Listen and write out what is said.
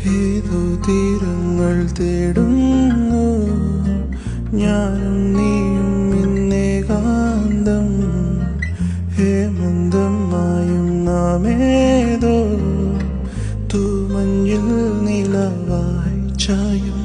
ഏതോ തീരങ്ങൾ തേടുന്നു ഞാനും നീയും ഇന്നേകാന്തം ഹേമന്തമായും നാമേതോ തൂമഞ്ഞിൽ നിലവായി ചായും